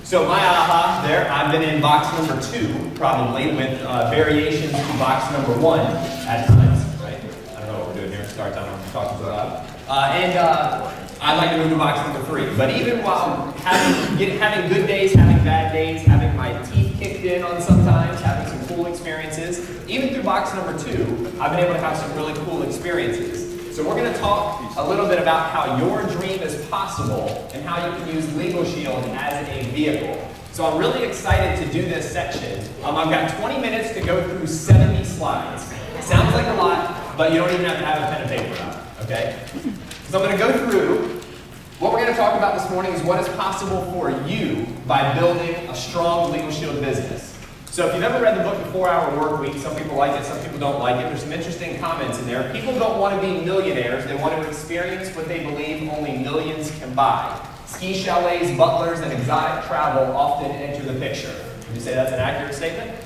So my aha there, I've been in box number 2, probably, with variations to box number 1 at times, right? I don't know what we're doing here. Sorry, Tom, I'm talking so loud. I'd like to move to box number 3. But even while having good days, having bad days, having my teeth kicked in on sometimes, having some cool experiences, even through box number 2, I've been able to have some really cool experiences. So we're going to talk a little bit about how your dream is possible and how you can use LegalShield as a vehicle. So I'm really excited to do this section. I've got 20 minutes to go through 70 slides. Sounds like a lot, but you don't even have to have a pen and paper out, okay? So I'm going to go through. What we're going to talk about this morning is what is possible for you by building a strong LegalShield business. So if you've ever read the book, The 4-Hour Workweek, some people like it, some people don't like it. There's some interesting comments in there. People don't want to be millionaires. They want to experience what they believe only millions can buy. Ski chalets, butlers, and exotic travel often enter the picture. Would you say that's an accurate statement?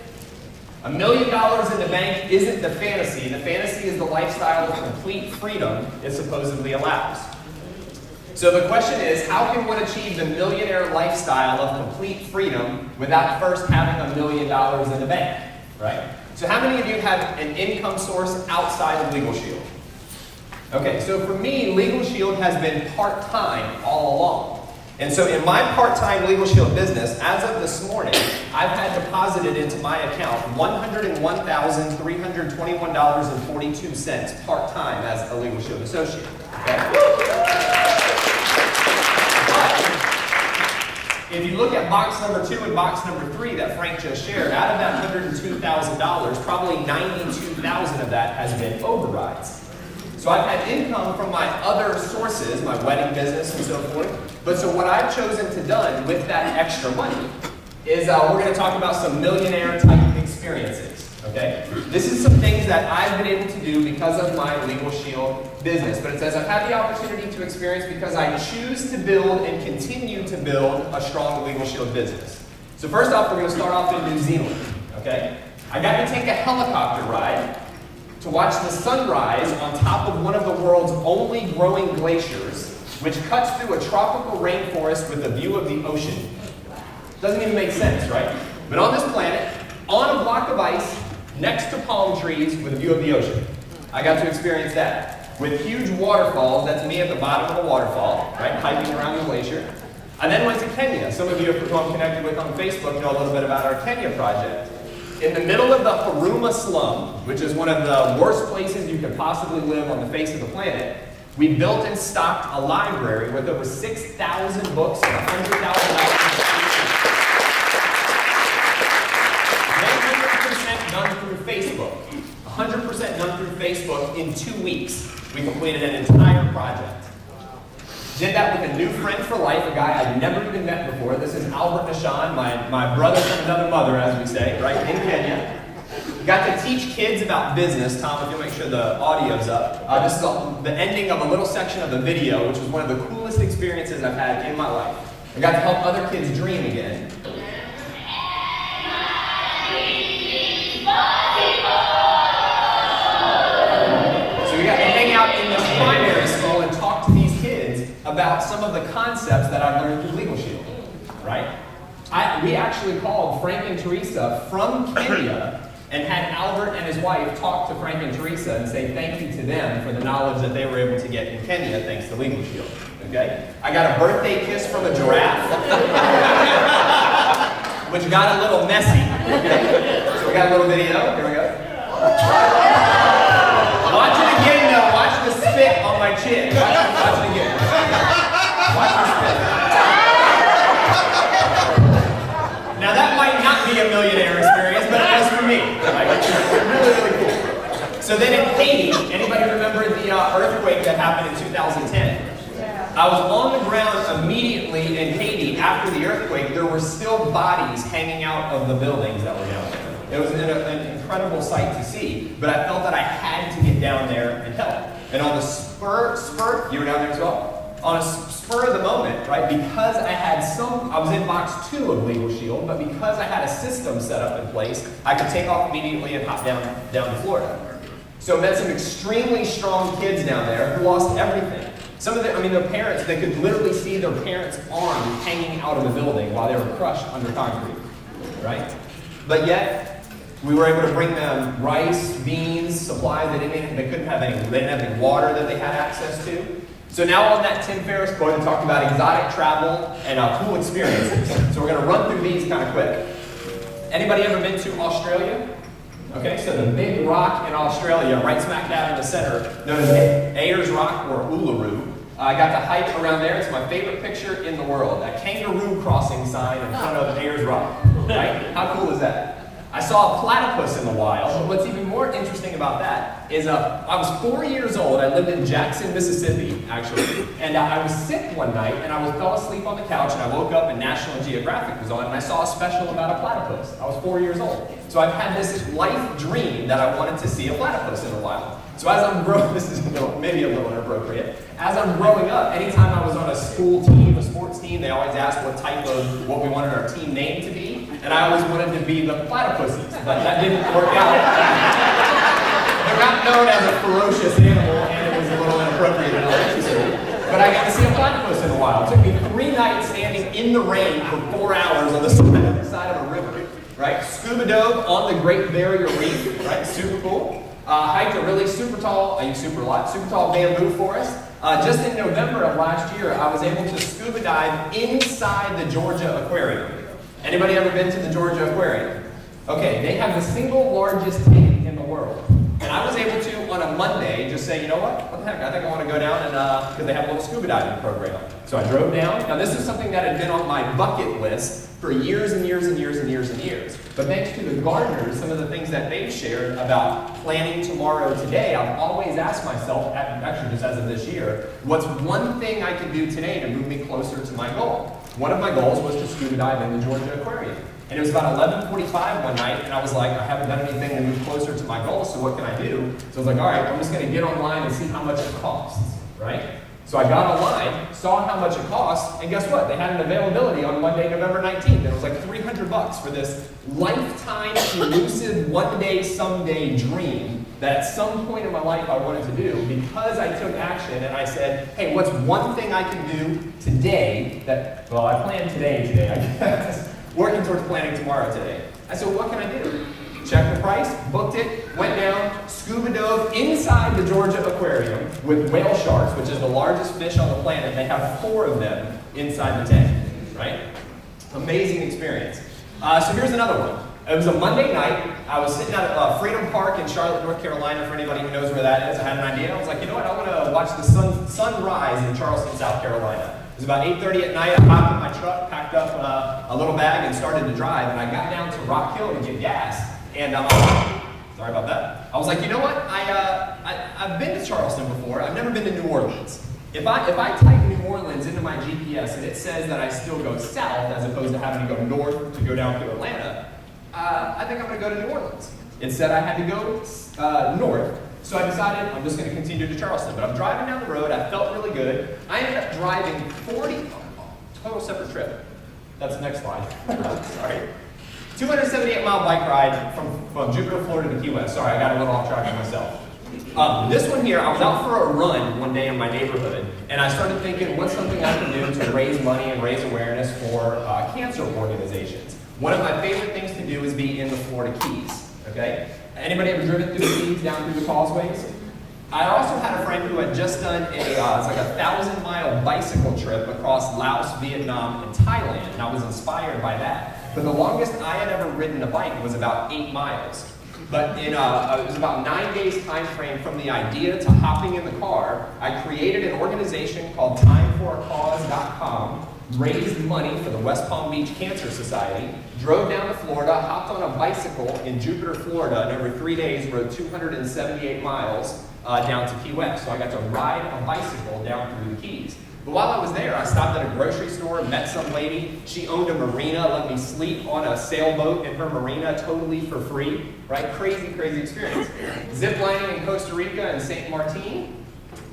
$1 million in the bank isn't the fantasy. The fantasy is the lifestyle of complete freedom it supposedly allows. So the question is, how can one achieve the millionaire lifestyle of complete freedom without first having $1 million in the bank, right? So how many of you have an income source outside of LegalShield? Okay, so for me, LegalShield has been part-time all along. And so in my part-time LegalShield business, as of this morning, I've had deposited into my account $101,321.42 part-time as a LegalShield associate. Okay? If you look at box number 2 and box number 3 that Frank just shared, out of that $102,000, probably $92,000 of that has been overrides. So I've had income from my other sources, my wedding business and so forth. But so what I've chosen to do with that extra money is we're going to talk about some millionaire type experiences. Okay? This is some things that I've been able to do because of my LegalShield business. But it says I've had the opportunity to experience because I choose to build and continue to build a strong LegalShield business. So first off, we're going to start off in New Zealand. Okay? I got to take a helicopter ride to watch the sunrise on top of one of the world's only growing glaciers, which cuts through a tropical rainforest with a view of the ocean. Doesn't even make sense, right? But on this planet, on a block of ice, next to palm trees with a view of the ocean. I got to experience that. With huge waterfalls, that's me at the bottom of the waterfall, right, hiking around the glacier. I then went to Kenya. Some of you who I'm connected with on Facebook know a little bit about our Kenya project. In the middle of the Huruma slum, which is one of the worst places you could possibly live on the face of the planet, we built and stocked a library with over 6,000 books and $100,000 done through Facebook. 100% done through Facebook in 2 weeks. We completed an entire project. Did that with a new friend for life, a guy I'd never even met before. This is Albert Nishan, my brother from another mother, as we say, right, in Kenya. Got to teach kids about business. Tom, if you'll make sure the audio's up. This is the ending of a little section of the video, which was one of the coolest experiences I've had in my life. I got to help other kids dream again. So we got to hang out in this primary school and talk to these kids about some of the concepts that I've learned through LegalShield, right? We actually called Frank and Teresa from Kenya and had Albert and his wife talk to Frank and Teresa and say thank you to them for the knowledge that they were able to get in Kenya thanks to LegalShield, okay? I got a birthday kiss from a giraffe, which got a little messy, okay? So we got a little video, here we go. Watch it again though, watch the spit on my chin. Watch it again. Watch the spit. Now that might not be a millionaire experience, but it was for me. Right? Really, really cool. So then in Haiti, anybody remember the earthquake that happened in 2010? I was on the ground immediately in Haiti after the earthquake. There were still bodies hanging out of the buildings that were down there. It was an incredible sight to see, but I felt that I had to get down there and help. And on the spur, you were down there as well? On a spur of the moment, right, because I was in box 2 of LegalShield, but because I had a system set up in place, I could take off immediately and hop down to Florida. So I met some extremely strong kids down there who lost everything. Some of their parents, they could literally see their parents' arms hanging out of the building while they were crushed under concrete, right? But yet, we were able to bring them rice, beans, supplies. They didn't have any water that they had access to. So now on that Tim Ferriss going to talk about exotic travel and cool experiences. So we're going to run through these kind of quick. Anybody ever been to Australia? Okay, so the big rock in Australia, right smack dab in the center, known as Ayers Rock or Uluru. I got to hike around there. It's my favorite picture in the world. A kangaroo crossing sign in front of Ayers Rock. Right? How cool is that? I saw a platypus in the wild, but what's even more interesting about that is I was 4 years old. I lived in Jackson, Mississippi, actually, and I was sick one night, and I fell asleep on the couch, and I woke up, and National Geographic was on, and I saw a special about a platypus. I was 4 years old. So I've had this life dream that I wanted to see a platypus in the wild. So as I'm growing, this is maybe a little inappropriate. As I'm growing up, anytime I was on a school team, a sports team, they always asked what we wanted our team name to be. And I always wanted to be the platypussies, but that didn't work out. They're not known as a ferocious animal, and it was a little inappropriate in elementary school. But I got to see a platypus in the wild. It took me 3 nights standing in the rain for 4 hours on the side of a river, right? Scuba dove on the Great Barrier Reef, right? Super cool. Hiked a really super tall bamboo forest. Just in November of last year, I was able to scuba dive inside the Georgia Aquarium. Anybody ever been to the Georgia Aquarium? Okay, they have the single largest tank in the world. And I was able to, on a Monday, just say, you know what the heck, I think I want to go down and, because they have a little scuba diving program. So I drove down. Now this is something that had been on my bucket list for years and years and years and years and years. But thanks to the gardeners, some of the things that they've shared about planning tomorrow today, I've always asked myself, actually just as of this year, what's one thing I can do today to move me closer to my goal? One of my goals was to scuba dive in the Georgia Aquarium. And it was about 11:45 one night, and I was like, I haven't done anything to move closer to my goal, so what can I do? So I was like, all right, I'm just going to get online and see how much it costs, right? So I got online, saw how much it cost, and guess what? They had an availability on Monday, November 19th. It was like $300 for this lifetime elusive one-day, someday dream that at some point in my life I wanted to do because I took action and I said, hey, what's one thing I can do today that, well, I planned today, I guess. Working towards planning tomorrow today. I said, what can I do? Checked the price, booked it, went down, scuba dove inside the Georgia Aquarium with whale sharks, which is the largest fish on the planet. They have 4 of them inside the tank, right? Amazing experience. So here's another one. It was a Monday night. I was sitting at Freedom Park in Charlotte, North Carolina, for anybody who knows where that is. I had an idea. I was like, you know what? I want to watch the sun rise in Charleston, South Carolina. It was about 8:30 at night. I hopped in my truck, packed up a little bag, and started to drive. And I got down to Rock Hill to get gas. And sorry about that. I was like, you know what? I've been to Charleston before. I've never been to New Orleans. If I type New Orleans into my GPS and it says that I still go south as opposed to having to go north to go down to Atlanta, I think I'm going to go to New Orleans. It said I had to go north. So I decided I'm just going to continue to Charleston. But I'm driving down the road. I felt really good. I ended up driving 40, total separate trip. That's the next slide. Sorry. 278-mile bike ride from Jupiter, Florida to Key West. Sorry, I got a little off track of myself. This one here, I was out for a run one day in my neighborhood, and I started thinking, what's something I can do to raise money and raise awareness for cancer organizations? One of my favorite things to do is be in the Florida Keys, okay? Anybody ever driven through the Keys, down through the causeways? I also had a friend who had just done it's like a 1,000-mile bicycle trip across Laos, Vietnam, and Thailand, and I was inspired by that. But the longest I had ever ridden a bike was about 8 miles. But it was about 9 days time frame from the idea to hopping in the car. I created an organization called TimeForACause.com, raised money for the West Palm Beach Cancer Society, drove down to Florida, hopped on a bicycle in Jupiter, Florida, and over 3 days rode 278 miles down to Key West. So I got to ride a bicycle down through the Keys. But while I was there, I stopped at a grocery store, met some lady. She owned a marina, let me sleep on a sailboat in her marina totally for free, right? Crazy, crazy experience. Zip lining in Costa Rica and St. Martin.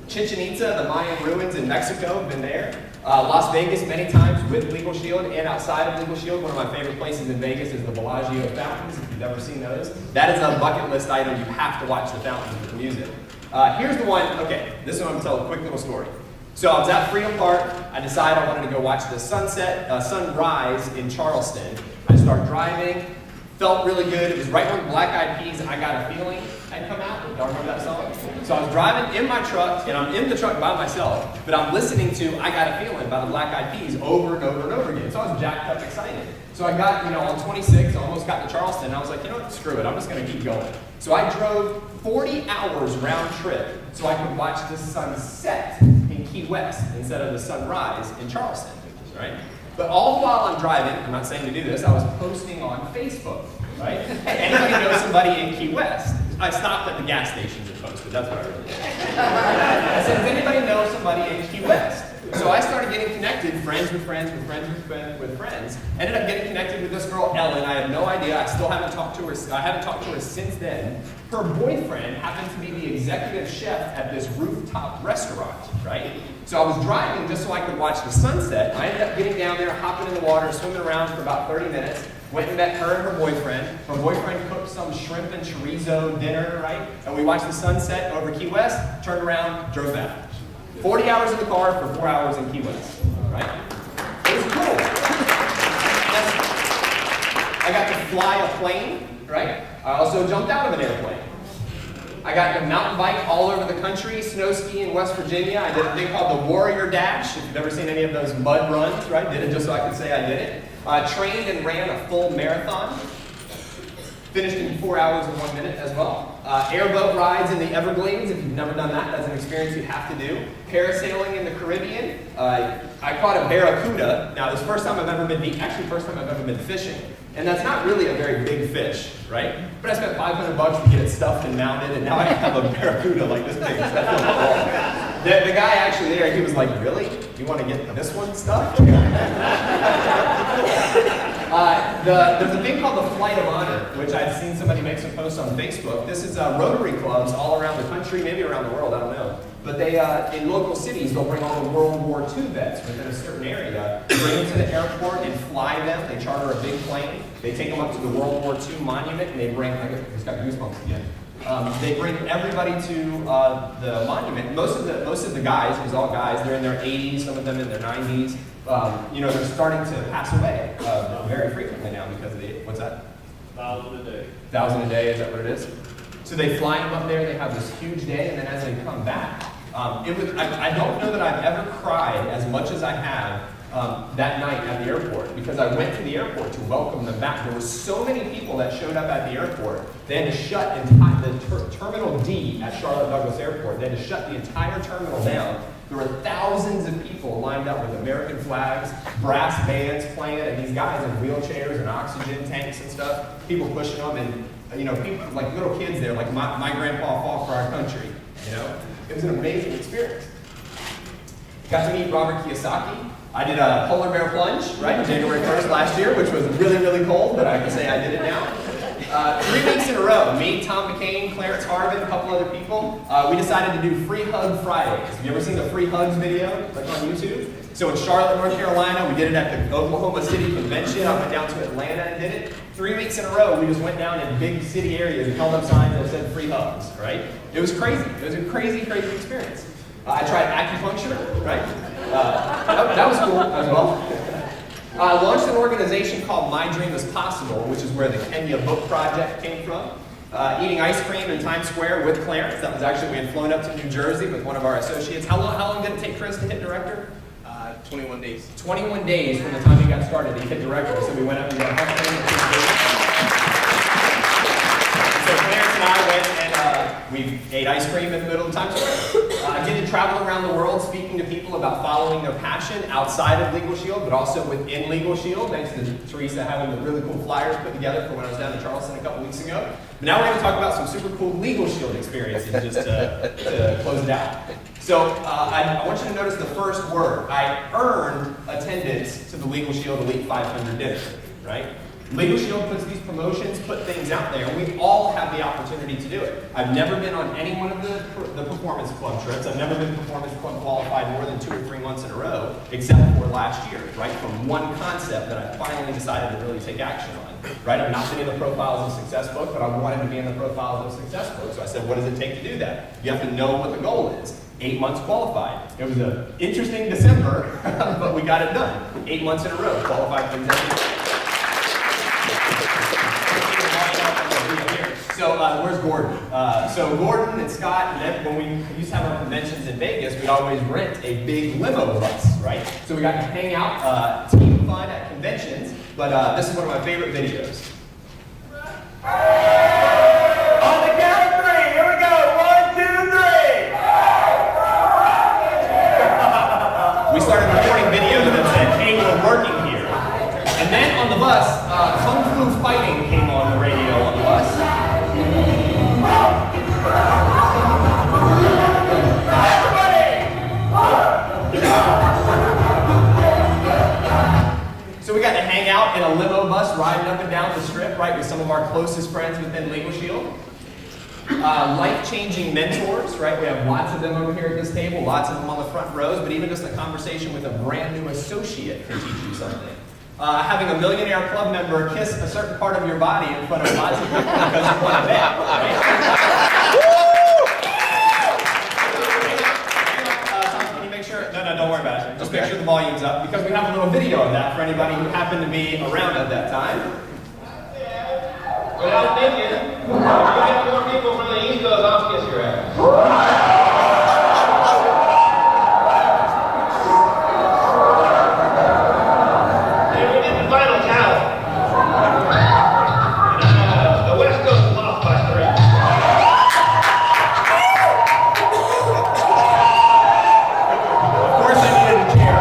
Chichen Itza, the Mayan ruins in Mexico, been there. Las Vegas many times with LegalShield and outside of LegalShield. One of my favorite places in Vegas is the Bellagio fountains, if you've never seen those. That is a bucket list item. You have to watch the fountains with the music. Here's the one, okay, this one I'm going to tell a quick little story. So I was at Freedom Park. I decided I wanted to go watch the sunrise in Charleston. I started driving, felt really good. It was right when Black Eyed Peas, I Got a Feeling had come out. Y'all remember that song? So I was driving in my truck, and I'm in the truck by myself, but I'm listening to I Got a Feeling by the Black Eyed Peas over and over and over again. So I was jacked up excited. So I got, on 26, almost got to Charleston, and I was like, you know what, screw it, I'm just going to keep going. So I drove 40 hours round trip so I could watch the sunset in Key West instead of the sunrise in Charleston, right? But all the while I'm driving, I'm not saying to do this, I was posting on Facebook, right? Anybody know somebody in Key West? I stopped at the gas stations and posted, that's what I really did. I said, does anybody know somebody in Key West? So I started getting connected, friends with friends, with friends with friends. Ended up getting connected with this girl, Ellen. I have no idea. I still haven't talked to her. I haven't talked to her since then. Her boyfriend happened to be the executive chef at this rooftop restaurant, right? So I was driving just so I could watch the sunset. I ended up getting down there, hopping in the water, swimming around for about 30 minutes. Went and met her and her boyfriend. Her boyfriend cooked some shrimp and chorizo dinner, right? And we watched the sunset over Key West, turned around, drove back. 40 hours in the car for 4 hours in Key West, right? It was cool. I got to fly a plane, right? I also jumped out of an airplane. I got to mountain bike all over the country, snow ski in West Virginia. I did a thing called the Warrior Dash. If you've ever seen any of those mud runs, right? Did it just so I could say I did it. Trained and ran a full marathon. Finished in 4 hours and 1 minute as well. Airboat rides in the Everglades. If you've never done that, that's an experience you have to do. Parasailing in the Caribbean. I caught a barracuda. Now, this is the first time I've ever been fishing. And that's not really a very big fish, right? But I spent $500 to get it stuffed and mounted, and now I have a barracuda like this big. The guy actually there, he was like, really? You want to get this one stuffed? There's a thing called the Flight of Honor, which I've seen somebody make some posts on Facebook. This is Rotary clubs all around the country, maybe around the world, I don't know. But they, in local cities, they'll bring all the World War II vets within a certain area, bring them to the airport and fly them. They charter a big plane. They take them up to the World War II monument, and they bring, I just got goosebumps again. They bring everybody to the monument. Most of the guys, it was all guys, they're in their 80s, some of them in their 90s. They're starting to pass away very frequently now because of the, what's that? 1,000 a day. 1,000 a day, is that what it is? So they fly them up there, they have this huge day, and then as they come back, I don't know that I've ever cried as much as I have that night at the airport, because I went to the airport to welcome them back. There were so many people that showed up at the airport, they had to shut the Terminal D at Charlotte Douglas Airport. They had to shut the entire terminal down. There were thousands of people lined up with American flags, brass bands playing, and these guys in wheelchairs and oxygen tanks and stuff, people pushing them, and people, like little kids there, like my grandpa fought for our country, It was an amazing experience. Got to meet Robert Kiyosaki. I did a polar bear plunge, right, January 1st last year, which was really, really cold, but I can say I did it now. 3 weeks in a row, me, Tom McCain, Clarence Harvin, a couple other people, we decided to do Free Hug Fridays. Have you ever seen the Free Hugs video, like on YouTube? So in Charlotte, North Carolina, we did it at the Oklahoma City Convention. I went down to Atlanta and did it. 3 weeks in a row, we just went down in big city areas and held up signs that said free hugs, right? It was crazy. It was a crazy, crazy experience. I tried acupuncture, right? That was cool as well. I launched an organization called My Dream is Possible, which is where the Kenya Book Project came from. Eating ice cream in Times Square with Clarence. That was actually, we had flown up to New Jersey with one of our associates. How long did it take Chris to hit director? 21 days. 21 days from the time he got started, he hit director. So we went up and got ice cream. So Clarence and I went and we ate ice cream in the middle of Times Square. I get to travel around the world speaking to people about following their passion outside of LegalShield, but also within LegalShield, thanks to Teresa having the really cool flyers put together for when I was down in Charleston a couple weeks ago. But now we're going to talk about some super cool LegalShield experiences just to close it out. So I want you to notice the first word. I earned attendance to the LegalShield Elite 500 dinner, right? LegalShield puts these promotions, put things out there, and we all have the opportunity to do it. I've never been on any one of the Performance Club trips. I've never been Performance Club qualified more than 2 or 3 months in a row, except for last year, right? From one concept that I finally decided to really take action on, right? I've not been in the Profiles of Success book, but I wanted to be in the Profiles of Success book. So I said, what does it take to do that? You have to know what the goal is. 8 months qualified. It was an interesting December, but we got it done. 8 months in a row, qualified for executive. So where's Gordon? So Gordon and Scott, and when we used to have our conventions in Vegas, we'd always rent a big limo bus, right? So we got to hang out, team fun at conventions, but this is one of my favorite videos. On the count of 3, here we go. 1, 2, 3. We started recording videos that said, hey, we're working here. And then on the bus, Kung Fu Fighting came on the radio on the bus. So we got to hang out in a limo bus riding up and down the strip, right, with some of our closest friends within LegalShield. Life-changing mentors, right? We have lots of them over here at this table, lots of them on the front rows, but even just a conversation with a brand new associate can teach you something. Having a millionaire club member kiss a certain part of your body in front of lots of people because you want to bet, right? Can you make sure? No, don't worry about it. Just make sure the volume's up because we have a little video of that for anybody who happened to be around at that time. Without thinking, if you get more people from the East Coast, I'll kiss your ass. And we did the final count. And the West Coast lost by 3. Of course I needed a chair.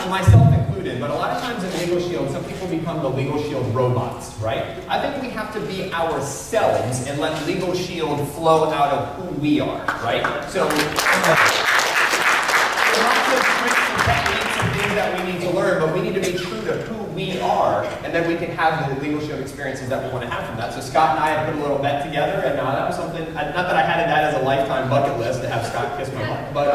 Myself included, but a lot of times in LegalShield, some people become the LegalShield robots, right? I think we have to be ourselves and let LegalShield flow out of who we are, right? So, lots of tricks and techniques and things that we need to learn, but we need to be true to who we are, and then we can have the LegalShield experiences that we want to have from that. So Scott and I have put a little bet together, and that was something, not that I had that as a lifetime bucket list to have Scott kiss my butt, but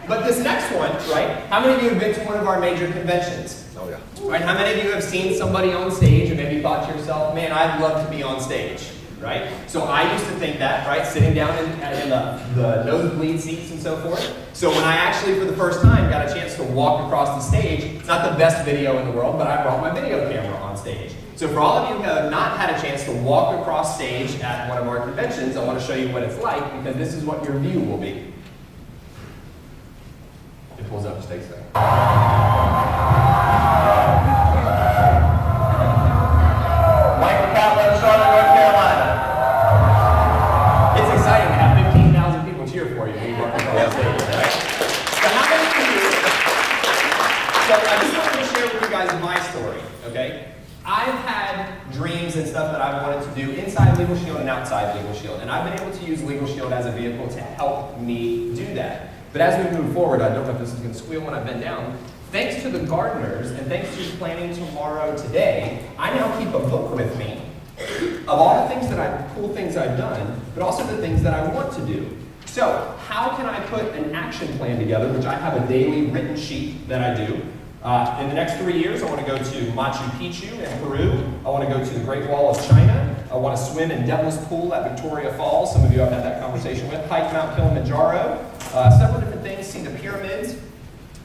but this next one, right? How many of you have been to one of our major conventions? Oh yeah. Right? How many of you have seen somebody on stage and maybe thought to yourself, man, I'd love to be on stage, right? So I used to think that, right? Sitting down in the nosebleed seats and so forth. So when I actually, for the first time, got a chance to walk across the stage, it's not the best video in the world, but I brought my video camera on stage. So for all of you who have not had a chance to walk across stage at one of our conventions, I want to show you what it's like because this is what your view will be. It pulls up, just takes a second. Michael Catlow, Charlotte, North Carolina. It's exciting to have 15,000 people cheer for you when you walk across stage, right? So how many of you, so I just wanted to share with you guys my story, okay? I've had dreams and stuff that I've wanted to do inside LegalShield and outside LegalShield, and I've been able to use LegalShield as a vehicle to help me do that. But as we move forward, I don't know if this is going to squeal when I bend down, thanks to the gardeners and thanks to planning tomorrow today, I now keep a book with me of all the things that cool things I've done, but also the things that I want to do. So, how can I put an action plan together, which I have a daily written sheet that I do. In the next 3 years, I want to go to Machu Picchu in Peru. I want to go to the Great Wall of China. I want to swim in Devil's Pool at Victoria Falls. Some of you I've had that conversation with. Hike Mount Kilimanjaro. Several different things. See the pyramids.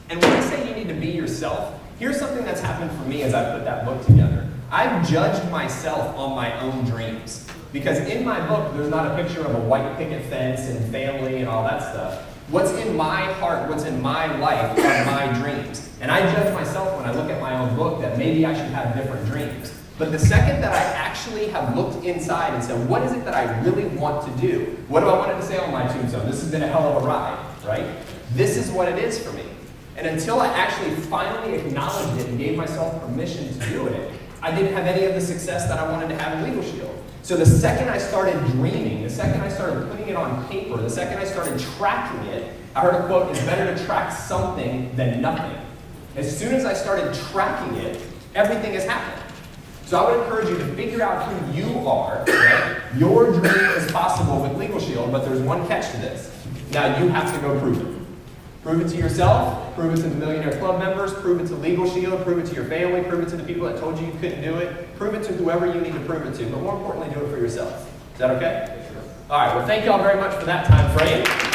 And when I say you need to be yourself, here's something that's happened for me as I put that book together. I've judged myself on my own dreams. Because in my book, there's not a picture of a white picket fence and family and all that stuff. What's in my heart, what's in my life are my dreams. And I judge myself when I look at my own book that maybe I should have different dreams. But the second that I actually have looked inside and said, what is it that I really want to do? What do I want it to say on my tombstone? This has been a hell of a ride, right? This is what it is for me. And until I actually finally acknowledged it and gave myself permission to do it, I didn't have any of the success that I wanted to have in LegalShield. So the second I started dreaming, the second I started putting it on paper, the second I started tracking it, I heard a quote, it's better to track something than nothing. As soon as I started tracking it, everything has happened. So I would encourage you to figure out who you are. Right? Your dream is possible with LegalShield, but there's one catch to this. Now you have to go prove it. Prove it to yourself, prove it to the Millionaire Club members, prove it to LegalShield, prove it to your family, prove it to the people that told you you couldn't do it, prove it to whoever you need to prove it to, but more importantly, do it for yourself. Is that okay? All right, well, thank you all very much for that time frame.